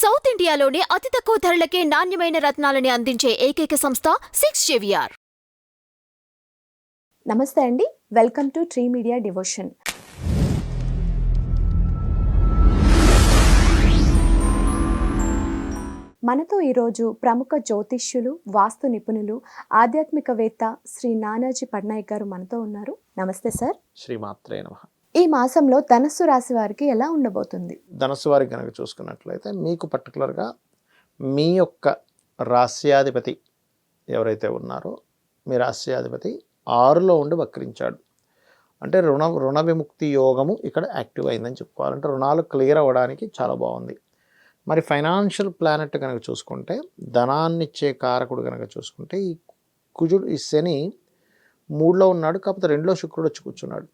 South ఇండియాలోనే అతి తక్కువ ధరలకే నాణ్యమైన రత్నాలని అందించే ఏకైక సంస్థ 6JVR. నమస్తే అండి, welcome to tree media devotion. మనతో ఈరోజు ప్రముఖ జ్యోతిష్యులు, వాస్తు నిపుణులు, ఆధ్యాత్మికవేత్త శ్రీ నానాజీ పట్నాయక్ గారు మనతో ఉన్నారు. నమస్తే సార్. శ్రీమాత్రే నమః. ఈ మాసంలో ధనస్సు రాశి వారికి ఎలా ఉండబోతుంది? ధనస్సు వారికి కనుక చూసుకున్నట్లయితే మీకు పర్టికులర్గా మీ యొక్క రాస్యాధిపతి ఎవరైతే ఉన్నారో మీ రాస్యాధిపతి 6లో ఉండి వక్రించాడు అంటే రుణ విముక్తి యోగము ఇక్కడ యాక్టివ్ అయిందని చెప్పుకోవాలంటే రుణాలు క్లియర్ అవ్వడానికి చాలా బాగుంది. మరి ఫైనాన్షియల్ ప్లానెట్ కనుక చూసుకుంటే ధనాన్నిచ్చే కారకుడు కనుక చూసుకుంటే ఈ కుజుడు ఈ శని 3లో ఉన్నాడు, కాకపోతే 2లో శుక్రుడు వచ్చి కూర్చున్నాడు.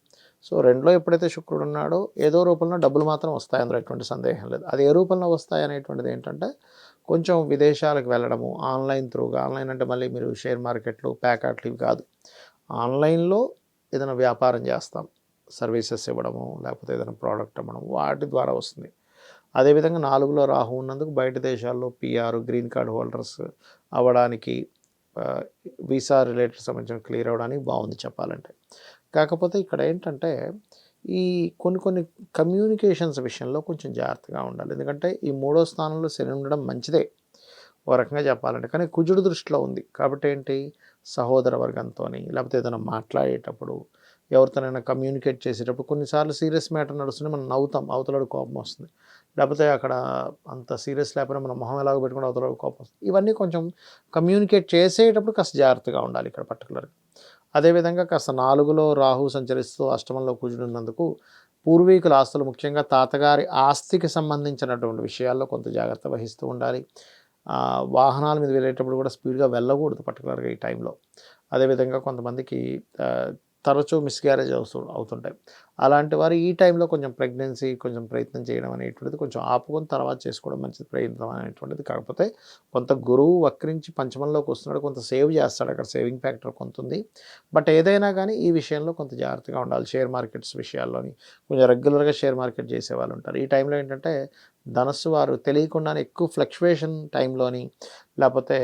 సో 2లో ఎప్పుడైతే శుక్రుడు ఉన్నాడో ఏదో రూపంలో డబ్బులు మాత్రం వస్తాయి, అందులో ఎటువంటి సందేహం లేదు. అది ఏ రూపంలో వస్తాయి అనేటువంటిది ఏంటంటే కొంచెం విదేశాలకు వెళ్ళడము ఆన్లైన్ త్రూగా. ఆన్లైన్ అంటే మళ్ళీ మీరు షేర్ మార్కెట్లు ప్యాకెట్లు ఇవి కాదు, ఆన్లైన్లో ఏదైనా వ్యాపారం చేస్తాం, సర్వీసెస్ ఇవ్వడము లేకపోతే ఏదైనా ప్రోడక్ట్ అమ్మడం, వాటి ద్వారా వస్తుంది. అదేవిధంగా 4లో రాహు ఉన్నందుకు బయట దేశాల్లో పిఆర్ గ్రీన్ కార్డ్ హోల్డర్స్ అవ్వడానికి వీసా రిలేటెడ్ సంబంధించిన క్లియర్ అవ్వడానికి బాగుంది చెప్పాలంటే. కాకపోతే ఇక్కడ ఏంటంటే ఈ కొన్ని కమ్యూనికేషన్స్ విషయంలో కొంచెం జాగ్రత్తగా ఉండాలి. ఎందుకంటే ఈ 3వ స్థానంలో శని ఉండడం మంచిదే ఓ రకంగా చెప్పాలంటే, కానీ కుజుడు దృష్టిలో ఉంది కాబట్టి ఏంటి సహోదర వర్గంతో లేకపోతే ఏదైనా మాట్లాడేటప్పుడు ఎవరితోనైనా కమ్యూనికేట్ చేసేటప్పుడు కొన్నిసార్లు సీరియస్ మ్యాటర్ నడుస్తుంటే మనం నవ్వుతాం, అవతలడు కోపం వస్తుంది. లేకపోతే అక్కడ అంత సీరియస్ లేకపోయినా మనం మొహం ఎలాగో పెట్టుకుంటే అవతలడు కోపం వస్తుంది. ఇవన్నీ కొంచెం కమ్యూనికేట్ చేసేటప్పుడు కాస్త జాగ్రత్తగా ఉండాలి ఇక్కడ పర్టికులర్గా. అదేవిధంగా కాస్త 4లో రాహు సంచరిస్తూ అష్టమంలో కుజుడు ఉన్నందుకు పూర్వీకుల ఆస్తులు ముఖ్యంగా తాతగారి ఆస్తికి సంబంధించినటువంటి విషయాల్లో కొంత జాగ్రత్త వహిస్తూ ఉండాలి. వాహనాల మీద వెళ్ళేటప్పుడు కూడా స్పీడ్గా వెళ్ళకూడదు పర్టికులర్గా ఈ టైంలో. అదేవిధంగా కొంతమందికి తరచూ మిస్క్యారేజ్ అవుతుంటాయి. అలాంటి వారు ఈ టైంలో కొంచెం ప్రెగ్నెన్సీ కొంచెం ప్రయత్నం చేయడం అనేటువంటిది కొంచెం ఆపుకొని తర్వాత చేసుకోవడం మంచిది, ప్రయత్నం అనేటువంటిది. కాకపోతే కొంత గురువు వక్రించి పంచమంలోకి వస్తున్నాడు, కొంత సేవ్ చేస్తాడు, అక్కడ సేవింగ్ ఫ్యాక్టర్ కొంత ఉంది. బట్ ఏదైనా కానీ ఈ విషయంలో కొంత జాగ్రత్తగా ఉండాలి. షేర్ మార్కెట్స్ విషయాల్లోని కొంచెం రెగ్యులర్గా షేర్ మార్కెట్ చేసే వాళ్ళు ఉంటారు. ఈ టైంలో ఏంటంటే ధనస్సు వారు తెలియకుండానే ఎక్కువ ఫ్లక్చువేషన్ టైంలోని లేకపోతే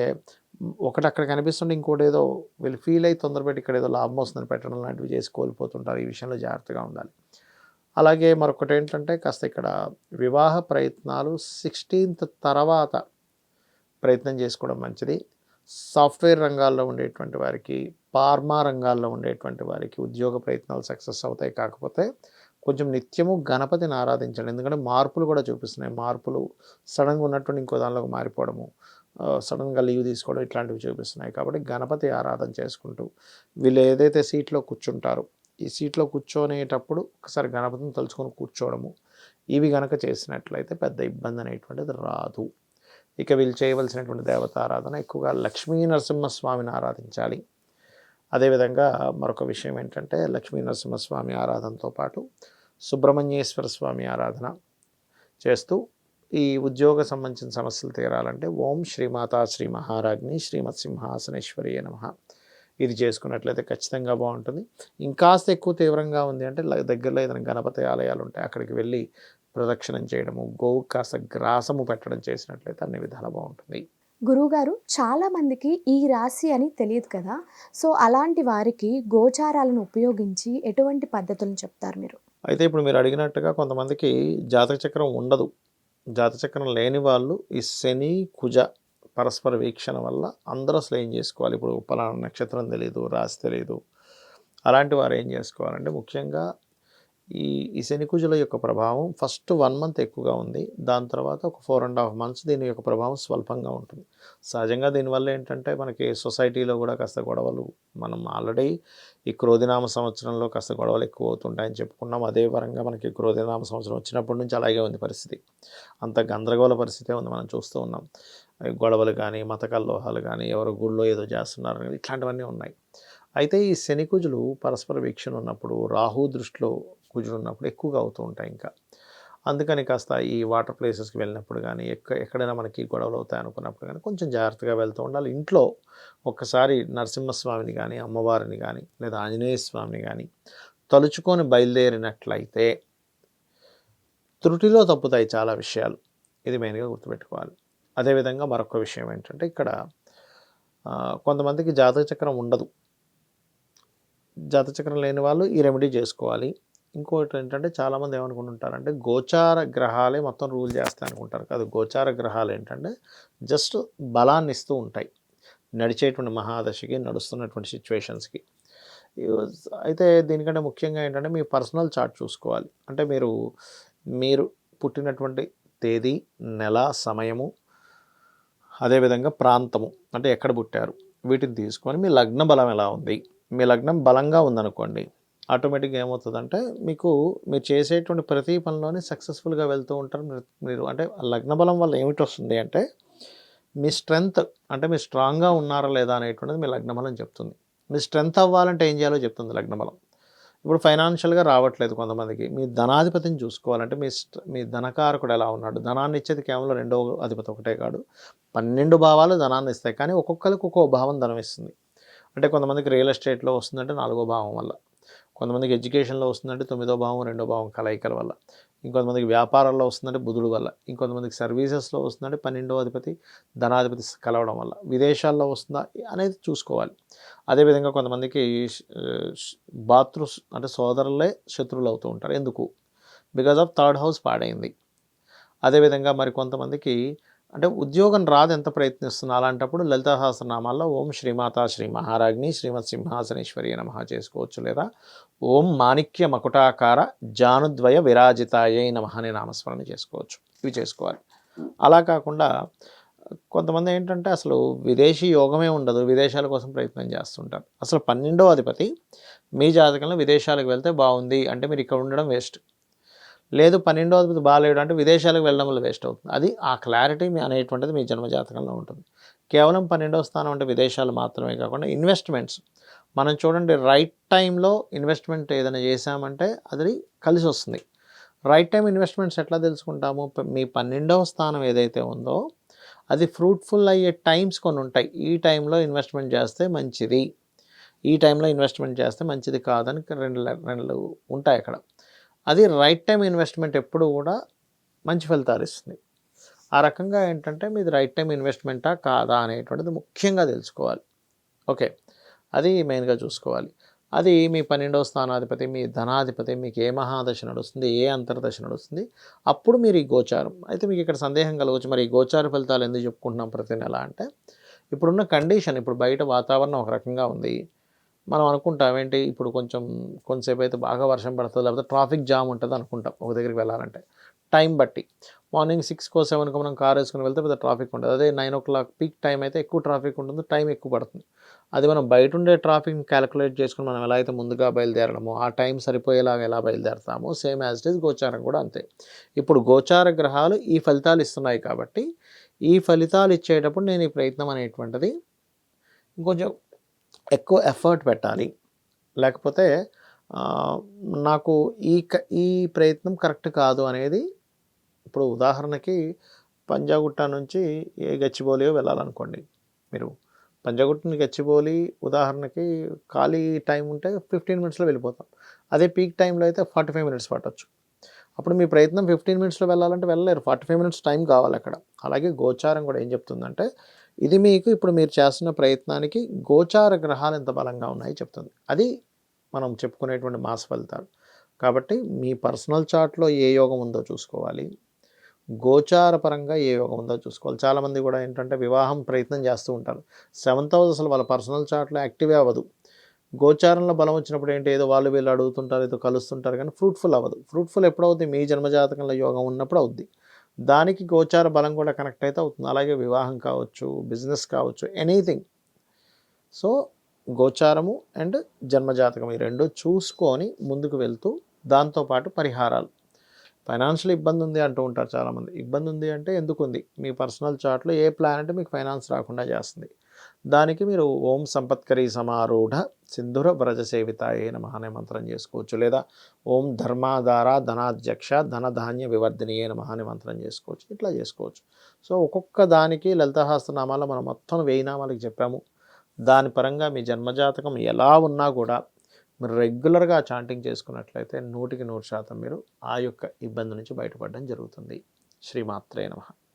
ఒకటి అక్కడ కనిపిస్తుంటే ఇంకోటి ఏదో వీళ్ళు ఫీల్ అయ్యి తొందరపెట్టి ఇక్కడ ఏదో లాభం వస్తుందని పెట్టడం లాంటివి చేసి కోల్పోతుంటారు. ఈ విషయంలో జాగ్రత్తగా ఉండాలి. అలాగే మరొకటి ఏంటంటే కాస్త ఇక్కడ వివాహ ప్రయత్నాలు 16th తర్వాత ప్రయత్నం చేసుకోవడం మంచిది. సాఫ్ట్వేర్ రంగాల్లో ఉండేటువంటి వారికి, ఫార్మా రంగాల్లో ఉండేటువంటి వారికి ఉద్యోగ ప్రయత్నాలు సక్సెస్ అవుతాయి. కాకపోతే కొంచెం నిత్యము గణపతిని ఆరాధించండి, ఎందుకంటే మార్పులు కూడా చూపిస్తున్నాయి. మార్పులు సడన్గా ఉన్నటువంటి ఇంకో దానిలోకి మారిపోవడము, సడన్గా లీవ్ తీసుకోవడం ఇట్లాంటివి చూపిస్తున్నాయి. కాబట్టి గణపతి ఆరాధన చేసుకుంటూ వీళ్ళు ఏదైతే సీట్లో కూర్చుంటారో ఈ సీట్లో కూర్చోనేటప్పుడు ఒకసారి గణపతిని తలుచుకొని కూర్చోవడము, ఇవి గనక చేసినట్లయితే పెద్ద ఇబ్బంది అనేటువంటిది రాదు. ఇక వీళ్ళు చేయవలసినటువంటి దేవతారాధన ఎక్కువగా లక్ష్మీ నరసింహస్వామిని ఆరాధించాలి. అదేవిధంగా మరొక విషయం ఏంటంటే లక్ష్మీ నరసింహస్వామి ఆరాధనతో పాటు సుబ్రహ్మణ్యేశ్వర స్వామి ఆరాధన చేస్తూ ఈ ఉద్యోగ సంబంధించిన సమస్యలు తీరాలంటే ఓం శ్రీమాతా శ్రీ మహారాజ్ని శ్రీమత్ సింహాసనేశ్వరియే నమః ఇది చేసుకున్నట్లయితే ఖచ్చితంగా బాగుంటుంది. ఇంకాస్త ఎక్కువ తీవ్రంగా ఉంది అంటే దగ్గరలో ఏదైనా గణపతి ఆలయాలు ఉంటాయి, అక్కడికి వెళ్ళి ప్రదక్షిణం చేయడము, గోవు కాస్త గ్రాసము పెట్టడం చేసినట్లయితే అన్ని విధాలు బాగుంటుంది. గురువుగారు, చాలా మందికి ఈ రాశి అని తెలియదు కదా, సో అలాంటి వారికి గోచారాలను ఉపయోగించి ఎటువంటి పద్ధతులను చెప్తారు మీరు? అయితే ఇప్పుడు మీరు అడిగినట్టుగా కొంతమందికి జాతక చక్రం ఉండదు. జాతచక్రం లేని వాళ్ళు ఈ శని కుజ పరస్పర వీక్షణ వల్ల అందరూ అసలు ఏం చేసుకోవాలి, ఇప్పుడు పలానా నక్షత్రం తెలియదు, రాశి తెలియదు, అలాంటి వారు ఏం చేసుకోవాలంటే ముఖ్యంగా ఈ శని కుజుల యొక్క ప్రభావం ఫస్ట్ 1 month ఎక్కువగా ఉంది, దాని తర్వాత ఒక 4.5 months దీని యొక్క ప్రభావం స్వల్పంగా ఉంటుంది. సహజంగా దీనివల్ల ఏంటంటే మనకి సొసైటీలో కూడా కాస్త గొడవలు, మనం ఆల్రెడీ ఈ క్రోధినామ సంవత్సరంలో కాస్త గొడవలు ఎక్కువ అవుతుంటాయని చెప్పుకున్నాం. అదే పరంగా మనకి క్రోధినామ సంవత్సరం వచ్చినప్పటి నుంచి అలాగే ఉంది పరిస్థితి, అంత గందరగోళ పరిస్థితే ఉంది, మనం చూస్తూ ఉన్నాం. గొడవలు కానీ మత కల్లోహాలు కానీ ఎవరు గుళ్ళో ఏదో చేస్తున్నారు ఇట్లాంటివన్నీ ఉన్నాయి. అయితే ఈ శని కుజులు పరస్పర వీక్షణ ఉన్నప్పుడు రాహు దృష్టిలో కుజులు ఉన్నప్పుడు ఎక్కువగా అవుతూ ఉంటాయి. ఇంకా అందుకని కాస్త ఈ వాటర్ ప్లేసెస్కి వెళ్ళినప్పుడు కానీ ఎక్కడైనా మనకి గొడవలు అవుతాయి అనుకున్నప్పుడు కానీ కొంచెం జాగ్రత్తగా వెళ్తూ ఉండాలి. ఇంట్లో ఒక్కసారి నరసింహస్వామిని కానీ అమ్మవారిని కానీ లేదా ఆంజనేయ స్వామిని కానీ తలుచుకొని బయలుదేరినట్లయితే త్రుటిలో తప్పుతాయి చాలా విషయాలు. ఇది మెయిన్గా గుర్తుపెట్టుకోవాలి. అదేవిధంగా మరొక విషయం ఏంటంటే ఇక్కడ కొంతమందికి జాతక చక్రం ఉండదు. జాతక చక్రం లేని వాళ్ళు ఈ రెమెడీ చేసుకోవాలి. ఇంకోటి ఏంటంటే చాలామంది ఏమనుకుంటుంటారంటే గోచార గ్రహాలే మొత్తం రూల్ చేస్తాయి అనుకుంటారు. కాదు, గోచార గ్రహాలు ఏంటంటే జస్ట్ బలాన్ని ఇస్తూ ఉంటాయి నడిచేటువంటి మహాదశకి, నడుస్తున్నటువంటి సిచ్యువేషన్స్కి. అయితే దీనికంటే ముఖ్యంగా ఏంటంటే మీ పర్సనల్ చార్ట్ చూసుకోవాలి. అంటే మీరు పుట్టినటువంటి తేదీ, నెల, సమయము, అదేవిధంగా ప్రాంతము, అంటే ఎక్కడ పుట్టారు, వీటిని తీసుకొని మీ లగ్న బలం ఎలా ఉంది. మీ లగ్నం బలంగా ఉందనుకోండి, ఆటోమేటిక్గా ఏమవుతుందంటే మీరు చేసేటువంటి ప్రతి పనిలోనే సక్సెస్ఫుల్గా వెళ్తూ ఉంటారు. మీరు అంటే లగ్న బలం వల్ల ఏమిటి వస్తుంది అంటే మీ స్ట్రెంగ్త్, అంటే మీరు స్ట్రాంగ్గా ఉన్నారా లేదా అనేటువంటిది మీ లగ్న బలం చెప్తుంది. మీ స్ట్రెంగ్త్ అవ్వాలంటే ఏం చేయాలో చెప్తుంది లగ్న బలం. ఇప్పుడు ఫైనాన్షియల్గా రావట్లేదు కొంతమందికి, మీ ధనాధిపతిని చూసుకోవాలంటే మీ ధనకారకుడు ఎలా ఉన్నాడు. ధనాన్ని ఇచ్చేది కేవలం 2వ అధిపతి ఒకటే కాదు, 12 భావాలు ధనాన్ని ఇస్తాయి. కానీ ఒక్కొక్కరికి ఒక్కో భావం ధనం ఇస్తుంది. అంటే కొంతమందికి రియల్ ఎస్టేట్లో వస్తుందంటే 4వ భావం వల్ల, కొంతమందికి ఎడ్యుకేషన్లో వస్తుందంటే 9వ భావం 2వ భావం కలయికల వల్ల, ఇంకొంతమందికి వ్యాపారాల్లో వస్తుందంటే బుధుడు వల్ల, ఇంకొంతమందికి సర్వీసెస్లో వస్తుందంటే 12వ అధిపతి ధనాధిపతి కలవడం వల్ల, విదేశాల్లో వస్తుందా అనేది చూసుకోవాలి. అదేవిధంగా కొంతమందికి అంటే సోదరులే శత్రువులు అవుతూ ఉంటారు. ఎందుకు? బికాజ్ ఆఫ్ 3rd హౌస్ పాడైంది. అదేవిధంగా మరి కొంతమందికి అంటే ఉద్యోగం రాదు, ఎంత ప్రయత్నిస్తున్నా. అలాంటప్పుడు లలితా సహస్రనామాల్లో ఓం శ్రీమాతా శ్రీ మహారాజ్ని శ్రీమత్ సింహాసనేశ్వరి నమః చేసుకోవచ్చు, లేదా ఓం మాణిక్య మకుటాకార జానుద్వయ విరాజితాయై నమః అనే నామస్మరణ చేసుకోవచ్చు. ఇవి చేసుకోవాలి. అలా కాకుండా కొంతమంది ఏంటంటే అసలు విదేశీ యోగమే ఉండదు, విదేశాల కోసం ప్రయత్నం చేస్తుంటారు. అసలు 12వ అధిపతి మీ జాతకంలో విదేశాలకు వెళ్తే బాగుంది అంటే మీరు ఇక్కడ ఉండడం వేస్ట్. లేదు 12వ అధిపతి బాగాలేడు అంటే విదేశాలకు వెళ్ళడం వల్ల వేస్ట్ అవుతుంది. అది ఆ క్లారిటీ అనేటువంటిది మీ జన్మజాతకంలో ఉంటుంది. కేవలం 12వ స్థానం అంటే విదేశాలు మాత్రమే కాకుండా ఇన్వెస్ట్మెంట్స్, మనం చూడండి రైట్ టైంలో ఇన్వెస్ట్మెంట్ ఏదైనా చేశామంటే అది కలిసి వస్తుంది. రైట్ టైం ఇన్వెస్ట్మెంట్స్ ఎట్లా తెలుసుకుంటాము? మీ 12వ స్థానం ఏదైతే ఉందో అది ఫ్రూట్ఫుల్ అయ్యే టైమ్స్ కొన్ని ఉంటాయి. ఈ టైంలో ఇన్వెస్ట్మెంట్ చేస్తే మంచిది, ఈ టైంలో ఇన్వెస్ట్మెంట్ చేస్తే మంచిది కాదని రెండు ఉంటాయి అక్కడ. అది రైట్ టైం ఇన్వెస్ట్మెంట్ ఎప్పుడు కూడా మంచి ఫలితాలు ఇస్తుంది. ఆ రకంగా ఏంటంటే మీది రైట్ టైం ఇన్వెస్ట్మెంటా కాదా అనేటువంటిది ముఖ్యంగా తెలుసుకోవాలి. ఓకే, అది మెయిన్గా చూసుకోవాలి. అది మీ 12వ స్థానాధిపతి, మీ ధనాధిపతి, మీకు ఏ మహాదశ నడుస్తుంది, ఏ అంతర్దశ నడుస్తుంది, అప్పుడు మీరు ఈ గోచారం. అయితే మీకు ఇక్కడ సందేహం కలగవచ్చు, మరి ఈ గోచార ఫలితాలు ఎందుకు చెప్పుకుంటున్నాం ప్రతి నెల అంటే, ఇప్పుడున్న కండిషన్, ఇప్పుడు బయట వాతావరణం ఒక రకంగా ఉంది. మనం అనుకుంటాం ఏంటి, ఇప్పుడు కొంతసేపు అయితే బాగా వర్షం పడుతుంది, లేకపోతే ట్రాఫిక్ జామ్ ఉంటుంది అనుకుంటాం ఒక దగ్గరికి వెళ్ళాలంటే. టైం బట్టి మార్నింగ్ 6కో 7కో మనం కార్ వేసుకుని వెళ్తే పెద్ద ట్రాఫిక్ ఉంటుంది. అదే 9 o'clock పీక్ టైం అయితే ఎక్కువ ట్రాఫిక్ ఉంటుంది, టైం ఎక్కువ పడుతుంది. అది మనం బయట ఉండే ట్రాఫిక్ని క్యాలిక్యులేట్ చేసుకుని మనం ఎలా అయితే ముందుగా బయలుదేరడమో, ఆ టైం సరిపోయేలాగా ఎలా బయలుదేరతామో, సేమ్ యాజ్ ఇట్ ఈజ్ గోచారం కూడా అంతే. ఇప్పుడు గోచార గ్రహాలు ఈ ఫలితాలు ఇస్తున్నాయి కాబట్టి ఈ ఫలితాలు ఇచ్చేటప్పుడు నేను ఈ ప్రయత్నం అనేటువంటిది ఇంకొంచెం ఎక్కువ ఎఫర్ట్ పెట్టాలి. లేకపోతే నాకు ఈ ప్రయత్నం కరెక్ట్ కాదు అనేది, ఇప్పుడు ఉదాహరణకి పంజాగుట్ట నుంచి గచ్చిబౌలియో వెళ్ళాలనుకోండి. మీరు పంజాగుట్ట నుంచి గచ్చిబౌలి ఉదాహరణకి ఖాళీ టైం ఉంటే 15 minutesలో వెళ్ళిపోతాం. అదే పీక్ టైంలో అయితే 45 minutes పట్టచ్చు. అప్పుడు మీ ప్రయత్నం 15 minutesలో వెళ్ళాలంటే వెళ్ళలేరు, 45 minutes టైం కావాలి అక్కడ. అలాగే గోచారం కూడా ఏం చెప్తుందంటే, ఇది మీకు ఇప్పుడు మీరు చేస్తున్న ప్రయత్నానికి గోచార గ్రహాలు ఎంత బలంగా ఉన్నాయి చెప్తుంది. అది మనం చెప్పుకునేటువంటి మాస ఫలితాలు. కాబట్టి మీ పర్సనల్ చార్ట్లో ఏ యోగం ఉందో చూసుకోవాలి, గోచార పరంగా ఏ యోగం ఉందో చూసుకోవాలి. చాలామంది కూడా ఏంటంటే వివాహం ప్రయత్నం చేస్తూ ఉంటారు. 7th house అసలు వాళ్ళ పర్సనల్ చార్ట్లో యాక్టివే అవ్వదు. గోచారంలో బలం వచ్చినప్పుడు ఏంటి, ఏదో వాళ్ళు వీళ్ళు అడుగుతుంటారు, ఏదో కలుస్తుంటారు, కానీ ఫ్రూట్ఫుల్ అవ్వదు. ఫ్రూట్ఫుల్ ఎప్పుడు అవుతుంది? మీ జన్మజాతకంలో యోగం ఉన్నప్పుడు అవుద్ది. దానికి గోచార బలం కూడా కనెక్ట్ అయితే అవుతుంది. అలాగే వివాహం కావచ్చు, బిజినెస్ కావచ్చు, ఎనీథింగ్. సో గోచారము అండ్ జన్మజాతకం ఈ రెండు చూసుకొని ముందుకు వెళ్తూ, దాంతోపాటు పరిహారాలు. ఫైనాన్షియల్ ఇబ్బంది ఉంది అంటూ ఉంటారు చాలామంది. ఇబ్బంది ఉంది అంటే ఎందుకు ఉంది? మీ పర్సనల్ చార్ట్లో ఏ ప్లానెట్ మీకు ఫైనాన్స్ రాకుండా చేస్తుంది. దానికి మీరు ఓం సంపత్కరీ సమారూఢ సింధుర వ్రజ సేవితాయే నమః అనే మంత్రం చేసుకోవచ్చు, లేదా ఓం ధర్మాధార ధనాధ్యక్ష ధనధాన్య వివర్ధినియే నమః అనే మంత్రం చేసుకోవచ్చు. ఇట్లా చేసుకోవచ్చు. సో ఒక్కొక్క దానికి లలితాసహస్రనామాల్లో మనం మొత్తం 1000 నామాలకు చెప్పాము. దాని పరంగా మీ జన్మజాతకం ఎలా ఉన్నా కూడా మీరు రెగ్యులర్గా చాంటింగ్ చేసుకున్నట్లయితే 100% మీరు ఆ యొక్క ఇబ్బంది నుంచి బయటపడడం జరుగుతుంది. శ్రీమాత్రే నమః.